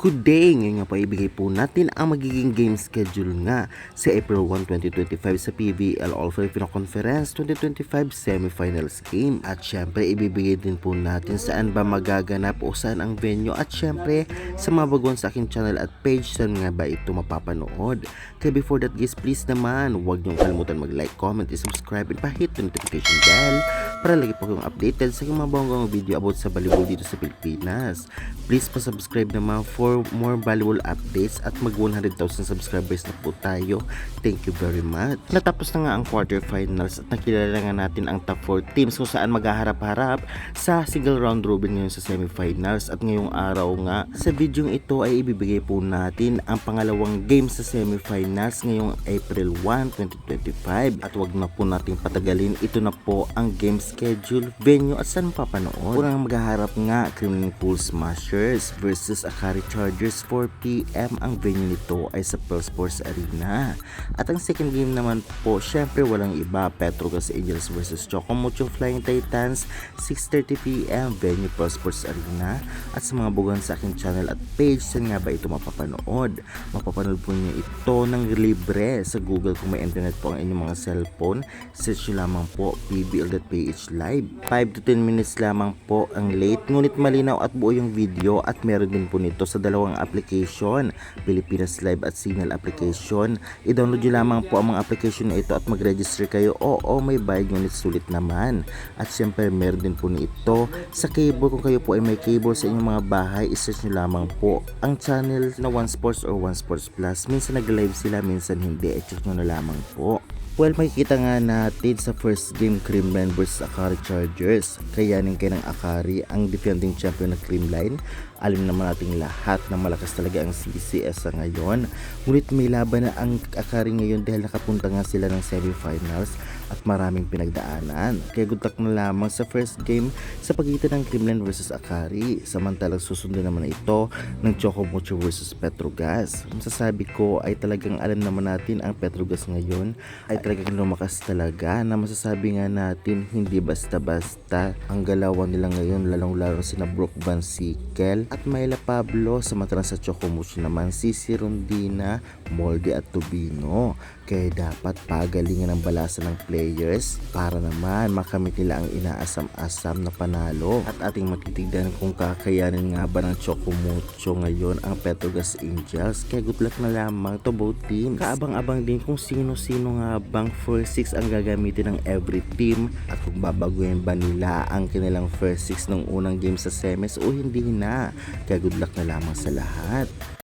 Good day! Ngayon nga po ibigay po natin ang magiging game schedule nga sa April 1, 2025 sa PBL All Filipino Conference 2025 Semifinals game. At syempre ibibigay din po natin saan ba magaganap o saan ang venue at syempre sa mga baguhan sa aking channel at page saan nga ba ito mapapanood. Kaya before that guys, please naman huwag niyong kalimutan mag-like, comment, subscribe and pa-hit the notification bell para lagi po kayong updated sa mga bonggang video about sa volleyball dito sa Pilipinas. Please pa-subscribe naman for more valuable updates at mag 100,000 subscribers na po tayo. Thank you very much. Natapos na nga ang quarterfinals at nakilala nga natin ang top 4 teams kung saan maghaharap-harap sa single round robin ngayon sa semifinals. At ngayong araw nga sa video ito ay ibibigay po natin ang pangalawang game sa semifinals ngayong April 1, 2025. At wag na po nating patagalin, ito na po ang game schedule, venue at saan papanood. Unang maghaharap nga Kremlin Pool Smashers versus Akari Chargers. 4 PM ang venue nito ay sa Pearl Sports Arena. At ang second game naman po, syempre walang iba, Petrogas Angels versus Chocomucho Flying Titans. 6:30 PM venue Pearl Sports Arena. At sa mga bugan sa aking channel at page, saan nga ba ito mapapanood? Mapapanood po niyo ito ng libre sa Google kung may internet po ang inyong mga cellphone. Search nyo lamang po pbl.ph live. 5 to 10 minutes lamang po ang late, ngunit malinaw at buo yung video. At meron din po nito sa dalawang application, Pilipinas Live at Signal application. I-download nyo lamang po ang mga application na ito at mag-register kayo. Oo, may bayad ngunit sulit naman. At syempre meron din po nito sa cable. Kung kayo po ay may cable sa inyong mga bahay, isearch nyo lamang po ang channel na One Sports or One Sports Plus. Minsan nag-live sila, minsan hindi. I-check nyo na lamang po. Well, makikita nga natin sa first game, Creamline versus Akari Chargers. Kayanin kayo ng Akari, ang defending champion ng Creamline. Alam naman nating lahat na malakas talaga ang CCS sa ngayon. Ngunit may laban na ang Akari ngayon dahil nakapunta nga sila ng semifinals at maraming pinagdaanan. Kaya good luck na lamang sa first game sa pagitan ng Creamline versus Akari. Samantalang susunod naman ito ng Chocomucho versus Petrogas. Masasabi ko ay talagang alam naman natin ang Petrogas ngayon ay talagang lumakas talaga, na masasabi nga natin hindi basta-basta ang galawan nila ngayon, lalong-lalo sina Brooke Van Sickle at Myla Pablo. Samantalang sa Chocomucho naman si Rondina, Molde at Tubino. Kaya dapat pagalingan ang balasa ng players para naman makamit nila ang inaasam-asam na panalo. At ating matitignan kung kakayanin nga ba ng Chocomucho ngayon ang Petrogas Angels. Kaya good luck na lamang to both teams. Kaabang-abang din kung sino-sino nga bang first 6 ang gagamitin ng every team at kung babaguhin ba nila ang kanilang first 6 ng unang game sa semis o hindi na. Kaya good luck na lamang sa lahat.